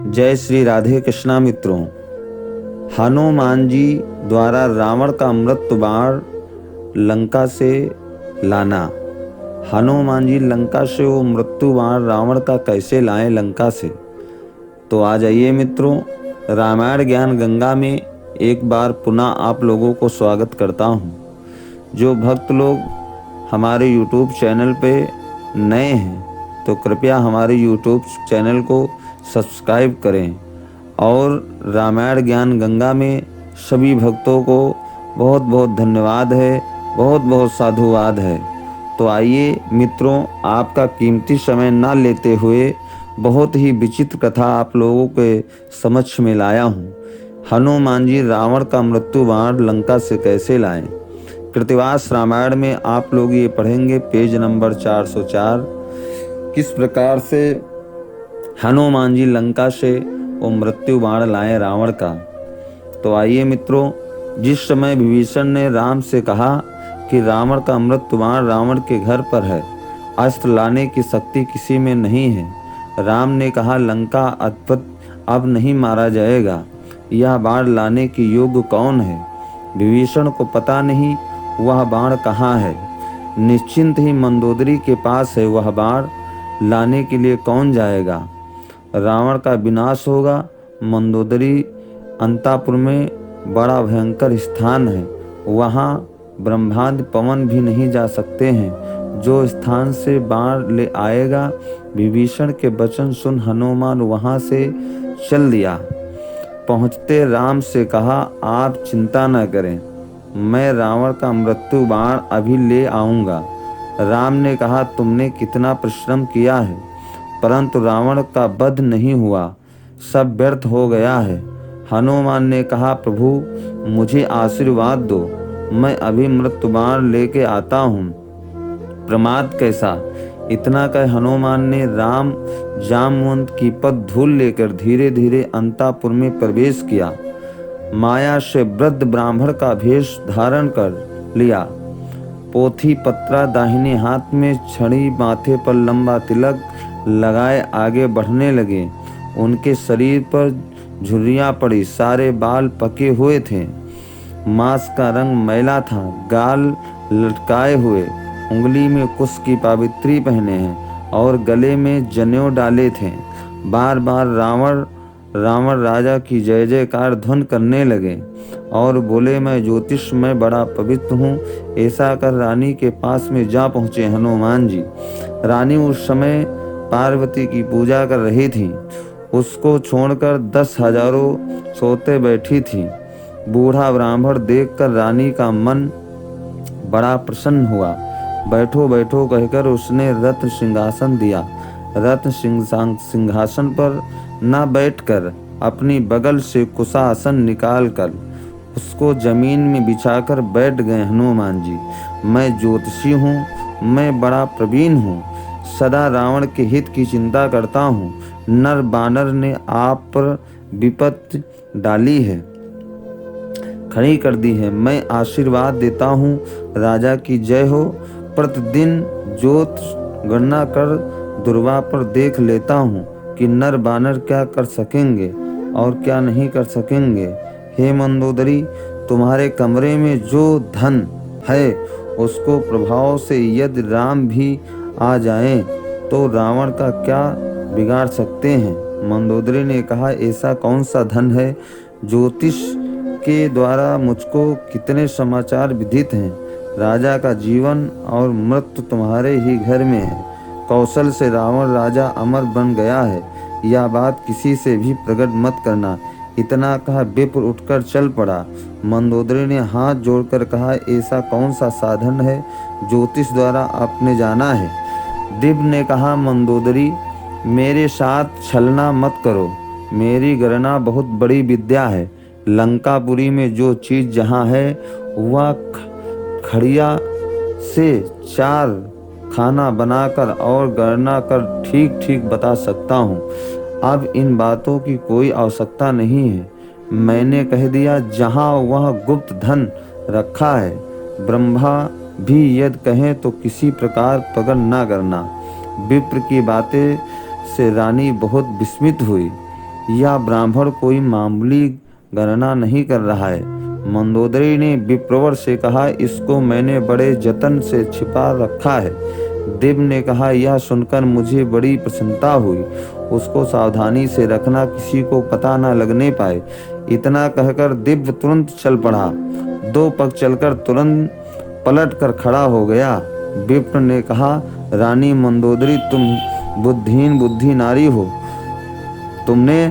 जय श्री राधे कृष्णा मित्रों। हनुमान जी द्वारा रावण का मृत्यु बाण लंका से लाना। हनुमान जी लंका से वो मृत्यु बाण रावण का कैसे लाएं लंका से। तो आ जाइए मित्रों, रामायण ज्ञान गंगा में एक बार पुनः आप लोगों को स्वागत करता हूँ। जो भक्त लोग हमारे YouTube चैनल पे नए हैं तो कृपया हमारे YouTube चैनल को सब्सक्राइब करें और रामायण ज्ञान गंगा में सभी भक्तों को बहुत बहुत धन्यवाद है, बहुत बहुत साधुवाद है। तो आइए मित्रों, आपका कीमती समय ना लेते हुए बहुत ही विचित्र कथा आप लोगों के समक्ष में लाया हूँ। हनुमान जी रावण का मृत्यु बाण लंका से कैसे लाएं। कृतिवास रामायण में आप लोग ये पढ़ेंगे पेज नंबर 404, किस प्रकार से हनुमान जी लंका से वो मृत्यु बाण लाए रावण का। तो आइए मित्रों, जिस समय विभीषण ने राम से कहा कि रावण का मृत्यु बाण रावण के घर पर है, अस्त्र लाने की शक्ति किसी में नहीं है, राम ने कहा लंका अद्भुत अब नहीं मारा जाएगा, यह बाण लाने की योग्य कौन है। विभीषण को पता नहीं वह बाण कहाँ है, निश्चिंत ही मंदोदरी के पास है, वह बाण लाने के लिए कौन जाएगा। रावण का विनाश होगा। मंदोदरी अंतापुर में बड़ा भयंकर स्थान है, वहाँ ब्रह्मांड पवन भी नहीं जा सकते हैं। जो स्थान से बाण ले आएगा। विभीषण के वचन सुन हनुमान वहाँ से चल दिया। पहुँचते राम से कहा आप चिंता न करें, मैं रावण का मृत्यु बाण अभी ले आऊँगा। राम ने कहा तुमने कितना परिश्रम किया है, परंतु रावण का वध नहीं हुआ, सब व्यर्थ हो गया है। हनुमान ने कहा प्रभु मुझे आशीर्वाद दो, मैं अभी मृत्यु बाण लेके आता हूँ, प्रमाद कैसा। इतना कह हनुमान ने राम जामवंत की पद धूल लेकर धीरे धीरे अंतापुर में प्रवेश किया। माया से वृद्ध ब्राह्मण का भेष धारण कर लिया। पोथी पत्रा दाहिने हाथ में, छड़ी माथे पर लंबा तिलक लगाए आगे बढ़ने लगे। उनके शरीर पर झुर्रियाँ पड़ी, सारे बाल पके हुए थे, मांस का रंग मैला था, गाल लटकाए हुए, उंगली में कुश की पावित्री पहने हैं और गले में जनेऊ डाले थे। बार बार रावण राजा की जय जयकार ध्वन करने लगे और बोले मैं ज्योतिष में बड़ा पवित्र हूँ। ऐसा कर रानी के पास में जा पहुँचे हनुमान जी। रानी उस समय पार्वती की पूजा कर रही थी, उसको छोड़कर 10,000 सोते बैठी थी। बूढ़ा ब्राह्मण देखकर रानी का मन बड़ा प्रसन्न हुआ। बैठो बैठो कहकर उसने रत्न सिंहासन दिया। रत्न सिंहासन पर न बैठकर अपनी बगल से कुशासन निकालकर उसको जमीन में बिछाकर बैठ गए हनुमान जी। मैं ज्योतिषी हूँ, मैं बड़ा प्रवीण हूँ, सदा रावण के हित की चिंता करता हूँ। नर बानर ने आप पर विपत्ति डाली है, खड़ी कर दी है, मैं आशीर्वाद देता हूँ राजा की जय हो। प्रतिदिन ज्योत गणना कर दुर्वा पर देख लेता हूँ कि नर बानर क्या कर सकेंगे और क्या नहीं कर सकेंगे। हे मंदोदरी, तुम्हारे कमरे में जो धन है उसको प्रभाव से यदि राम भी आ जाएं तो रावण का क्या बिगाड़ सकते हैं। मंदोदरी ने कहा ऐसा कौन सा धन है। ज्योतिष के द्वारा मुझको कितने समाचार विदित हैं। राजा का जीवन और मृत्यु तुम्हारे ही घर में है। कौशल से रावण राजा अमर बन गया है, यह बात किसी से भी प्रकट मत करना। इतना कहा विप्र उठकर चल पड़ा। मंदोदरी ने हाथ जोड़कर कहा ऐसा कौन सा साधन है ज्योतिष द्वारा आपने जाना है। दिव्य ने कहा मंदोदरी मेरे साथ छलना मत करो, मेरी गणना बहुत बड़ी विद्या है। लंकापुरी में जो चीज़ जहाँ है वह खड़िया से 4 खाना बनाकर और गणना कर ठीक ठीक बता सकता हूँ। अब इन बातों की कोई आवश्यकता नहीं है। मैंने कह दिया जहाँ वह गुप्त धन रखा है। ब्रह्मा भी यदि कहें तो किसी प्रकार पकड़ ना करना। विप्र की बातें से रानी बहुत विस्मित हुई। यह ब्राह्मण कोई मामूली गणना नहीं कर रहा है। मंदोदरी ने विप्रवर से कहा, इसको मैंने बड़े जतन से छिपा रखा है। दिव्य ने कहा, यह सुनकर मुझे बड़ी प्रसन्नता हुई। उसको सावधानी से रखना, किसी को पता न लगने पाए। इतना कहकर दिव्य तुरंत चल पड़ा। 2 पग चलकर तुरंत पलट कर खड़ा हो गया। विप्र ने कहा, रानी मंदोदरी, तुम बुद्धिहीन बुद्धि नारी हो। तुमने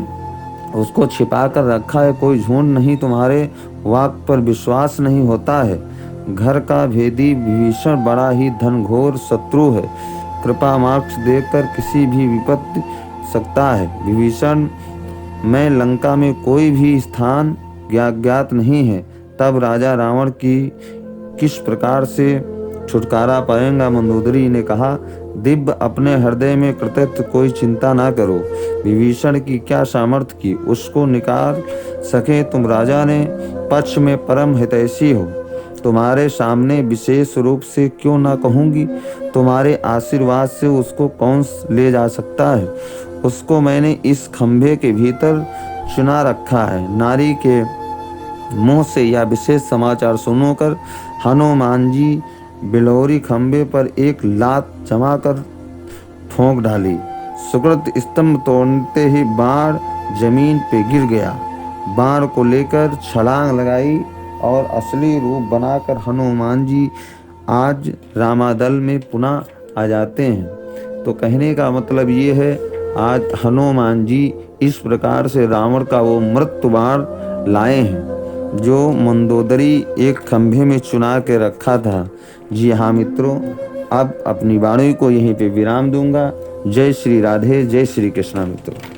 उसको छिपा कर रखा है। कोई झूठ नहीं, तुम्हारे वाक पर विश्वास नहीं होता है। घर का भेदी विभीषण बड़ा ही धनघोर शत्रु है। कृपा मार्क्स देखकर किसी भी विपत्ति सकता है। विभीषण, मैं लंका में कोई भी स्थान ज्ञात नहीं है, तब राजा रावण की किस प्रकार से छुटकारा पाएगा। मंदोदरी ने कहा, दिव्य, अपने हृदय में कृतज्ञ कोई चिंता ना करो। विभीषण की क्या सामर्थ्य की उसको निकाल सके। तुम राजा ने पक्ष में परम हितैषी हो। तुम्हारे सामने विशेष रूप से क्यों ना कहूँगी, तुम्हारे आशीर्वाद से उसको कौन ले जा सकता है। उसको मैंने इस खंभे के भीतर चुना रखा है। नारी के मुंह से यह विशेष समाचार सुनकर हनुमान जी बिलोरी खंभे पर एक लात जमाकर ठोंक डाली। सुकृत स्तंभ तोड़ते ही बाण जमीन पे गिर गया। बाण को लेकर छलांग लगाई और असली रूप बनाकर हनुमान जी आज रामादल में पुनः आ जाते हैं। तो कहने का मतलब ये है, आज हनुमान जी इस प्रकार से रावण का वो मृत्यु बाण लाए हैं जो मंदोदरी एक खंभे में चुना के रखा था। जी हाँ मित्रों, अब अपनी वाणी को यहीं पे विराम दूंगा। जय श्री राधे, जय श्री कृष्णा मित्रों।